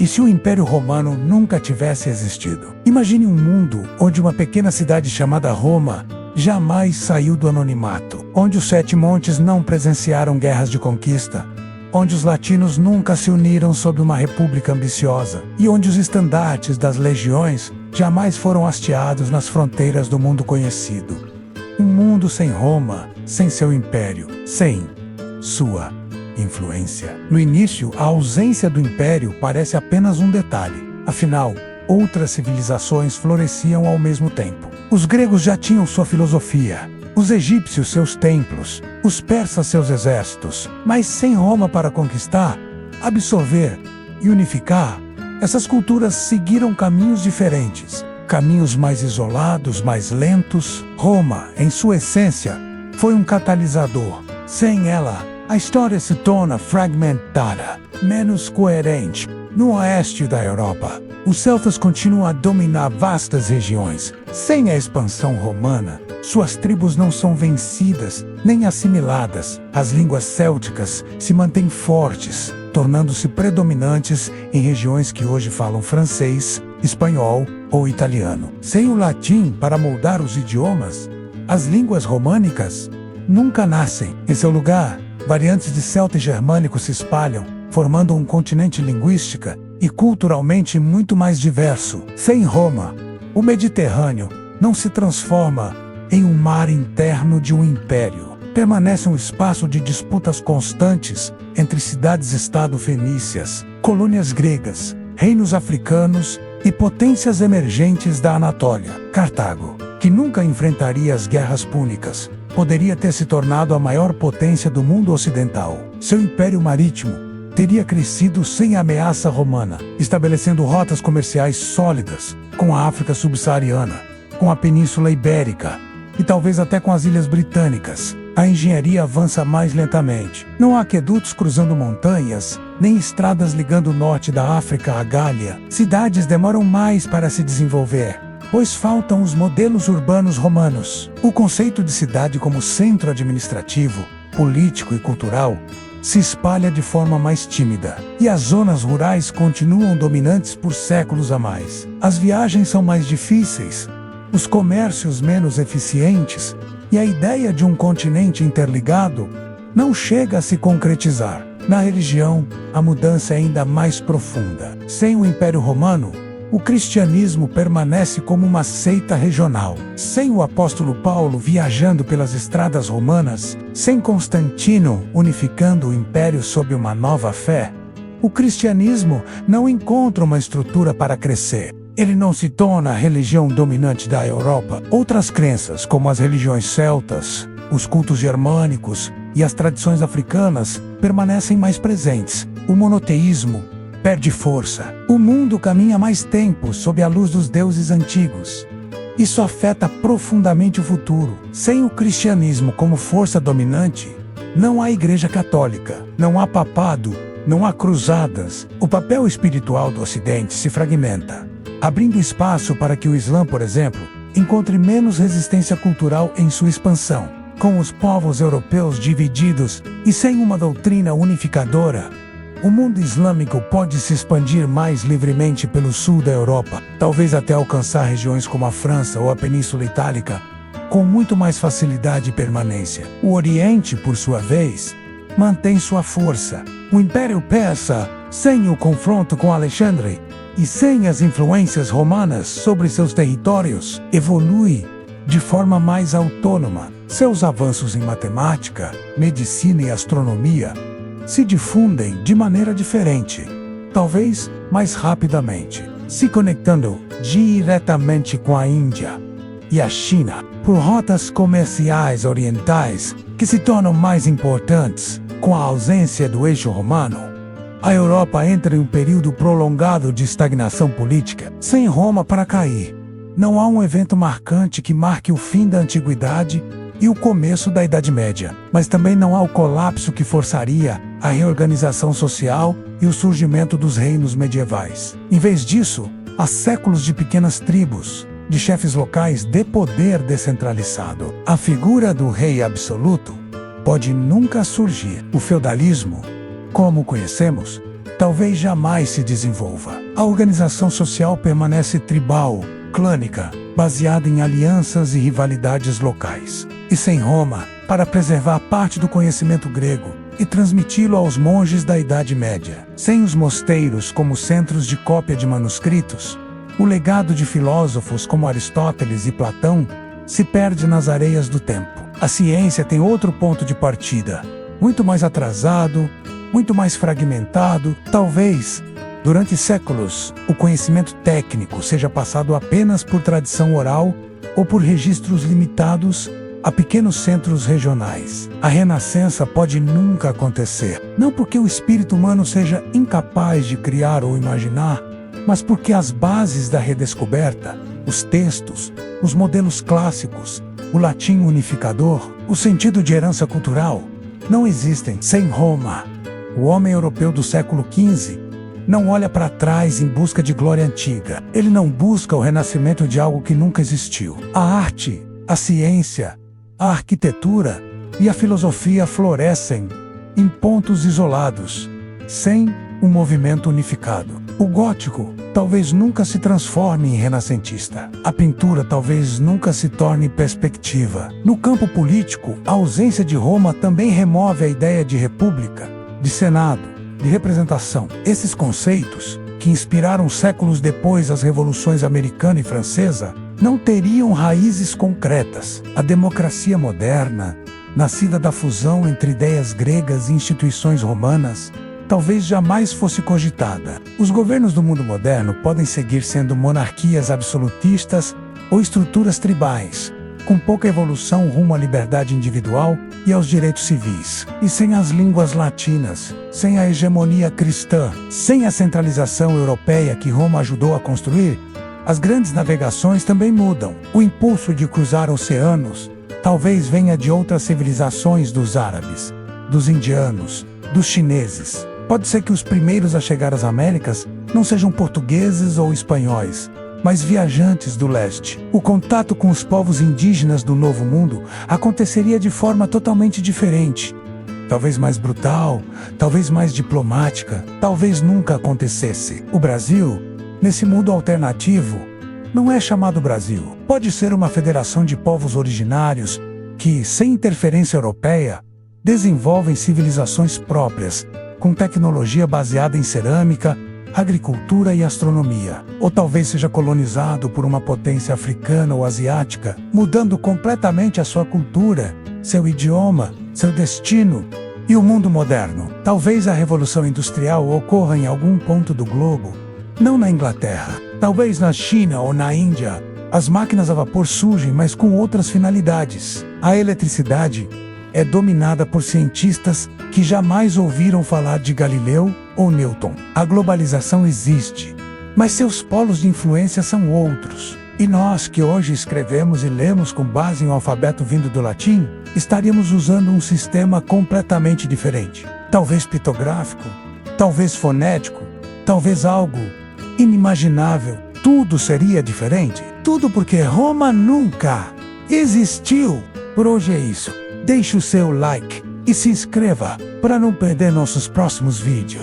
E se o Império Romano nunca tivesse existido? Imagine um mundo onde uma pequena cidade chamada Roma jamais saiu do anonimato, onde os 7 montes não presenciaram guerras de conquista, onde os latinos nunca se uniram sob uma república ambiciosa e onde os estandartes das legiões jamais foram hasteados nas fronteiras do mundo conhecido. Um mundo sem Roma, sem seu império, sem sua influência. No início, a ausência do império parece apenas um detalhe. Afinal, outras civilizações floresciam ao mesmo tempo. Os gregos já tinham sua filosofia, os egípcios seus templos, os persas seus exércitos, mas sem Roma para conquistar, absorver e unificar, essas culturas seguiram caminhos diferentes, caminhos mais isolados, mais lentos. Roma, em sua essência, foi um catalisador. Sem ela, a história se torna fragmentada, menos coerente. No oeste da Europa, os celtas continuam a dominar vastas regiões. Sem a expansão romana, suas tribos não são vencidas nem assimiladas. As línguas célticas se mantêm fortes, tornando-se predominantes em regiões que hoje falam francês, espanhol ou italiano. Sem o latim para moldar os idiomas, as línguas românicas nunca nascem. Em seu lugar, variantes de celta e germânico se espalham, formando um continente linguística e culturalmente muito mais diverso. Sem Roma, o Mediterrâneo não se transforma em um mar interno de um império. Permanece um espaço de disputas constantes entre cidades-estado fenícias, colônias gregas, reinos africanos e potências emergentes da Anatólia. Cartago, que nunca enfrentaria as guerras púnicas, poderia ter se tornado a maior potência do mundo ocidental. Seu império marítimo teria crescido sem ameaça romana, estabelecendo rotas comerciais sólidas com a África subsaariana, com a Península Ibérica e talvez até com as Ilhas Britânicas. A engenharia avança mais lentamente. Não há aquedutos cruzando montanhas, nem estradas ligando o norte da África à Gália. Cidades demoram mais para se desenvolver, pois faltam os modelos urbanos romanos. O conceito de cidade como centro administrativo, político e cultural se espalha de forma mais tímida, e as zonas rurais continuam dominantes por séculos a mais. As viagens são mais difíceis, os comércios menos eficientes, e a ideia de um continente interligado não chega a se concretizar. Na religião, a mudança é ainda mais profunda. Sem o Império Romano, o cristianismo permanece como uma seita regional. Sem o apóstolo Paulo viajando pelas estradas romanas, sem Constantino unificando o império sob uma nova fé, o cristianismo não encontra uma estrutura para crescer. Ele não se torna a religião dominante da Europa. Outras crenças, como as religiões celtas, os cultos germânicos e as tradições africanas, permanecem mais presentes. O monoteísmo perde força. O mundo caminha mais tempo sob a luz dos deuses antigos. Isso afeta profundamente o futuro. Sem o cristianismo como força dominante, não há igreja católica, não há papado, não há cruzadas. O papel espiritual do Ocidente se fragmenta, abrindo espaço para que o Islã, por exemplo, encontre menos resistência cultural em sua expansão. Com os povos europeus divididos e sem uma doutrina unificadora, o mundo islâmico pode se expandir mais livremente pelo sul da Europa, talvez até alcançar regiões como a França ou a Península Itálica, com muito mais facilidade e permanência. O Oriente, por sua vez, mantém sua força. O Império Persa, sem o confronto com Alexandre e sem as influências romanas sobre seus territórios, evolui de forma mais autônoma. Seus avanços em matemática, medicina e astronomia se difundem de maneira diferente, talvez mais rapidamente, se conectando diretamente com a Índia e a China por rotas comerciais orientais que se tornam mais importantes. Com a ausência do eixo romano, a Europa entra em um período prolongado de estagnação política. Sem Roma para cair, não há um evento marcante que marque o fim da antiguidade e o começo da Idade Média, mas também não há o colapso que forçaria a reorganização social e o surgimento dos reinos medievais. Em vez disso, há séculos de pequenas tribos, de chefes locais de poder descentralizado. A figura do rei absoluto pode nunca surgir. O feudalismo, como o conhecemos, talvez jamais se desenvolva. A organização social permanece tribal, clânica, baseada em alianças e rivalidades locais. E sem Roma, para preservar parte do conhecimento grego e transmiti-lo aos monges da Idade Média. Sem os mosteiros como centros de cópia de manuscritos, o legado de filósofos como Aristóteles e Platão se perde nas areias do tempo. A ciência tem outro ponto de partida, muito mais atrasado, muito mais fragmentado. Talvez, durante séculos, o conhecimento técnico seja passado apenas por tradição oral ou por registros limitados a pequenos centros regionais. A renascença pode nunca acontecer, não porque o espírito humano seja incapaz de criar ou imaginar, mas porque as bases da redescoberta, os textos, os modelos clássicos, o latim unificador, o sentido de herança cultural, não existem sem Roma. O homem europeu do século XV não olha para trás em busca de glória antiga. Ele não busca o renascimento de algo que nunca existiu. A arte, a ciência, a arquitetura e a filosofia florescem em pontos isolados, sem um movimento unificado. O gótico talvez nunca se transforme em renascentista. A pintura talvez nunca se torne perspectiva. No campo político, a ausência de Roma também remove a ideia de república, de senado, de representação. Esses conceitos, que inspiraram séculos depois as revoluções americana e francesa, não teriam raízes concretas. A democracia moderna, nascida da fusão entre ideias gregas e instituições romanas, talvez jamais fosse cogitada. Os governos do mundo moderno podem seguir sendo monarquias absolutistas ou estruturas tribais, com pouca evolução rumo à liberdade individual e aos direitos civis. E sem as línguas latinas, sem a hegemonia cristã, sem a centralização europeia que Roma ajudou a construir, as grandes navegações também mudam. O impulso de cruzar oceanos talvez venha de outras civilizações, dos árabes, dos indianos, dos chineses. Pode ser que os primeiros a chegar às Américas não sejam portugueses ou espanhóis, mas viajantes do leste. O contato com os povos indígenas do Novo Mundo aconteceria de forma totalmente diferente. Talvez mais brutal, talvez mais diplomática, talvez nunca acontecesse. O Brasil, nesse mundo alternativo, não é chamado Brasil. Pode ser uma federação de povos originários que, sem interferência europeia, desenvolvem civilizações próprias, com tecnologia baseada em cerâmica, agricultura e astronomia. Ou talvez seja colonizado por uma potência africana ou asiática, mudando completamente a sua cultura, seu idioma, seu destino e o mundo moderno. Talvez a Revolução Industrial ocorra em algum ponto do globo, não na Inglaterra. Talvez na China ou na Índia. As máquinas a vapor surgem, mas com outras finalidades. A eletricidade é dominada por cientistas que jamais ouviram falar de Galileu ou Newton. A globalização existe, mas seus polos de influência são outros. E nós, que hoje escrevemos e lemos com base em um alfabeto vindo do latim, estaríamos usando um sistema completamente diferente. Talvez pitográfico, talvez fonético, talvez algo inimaginável. Tudo seria diferente. Tudo porque Roma nunca existiu. Por hoje é isso. Deixe o seu like e se inscreva para não perder nossos próximos vídeos.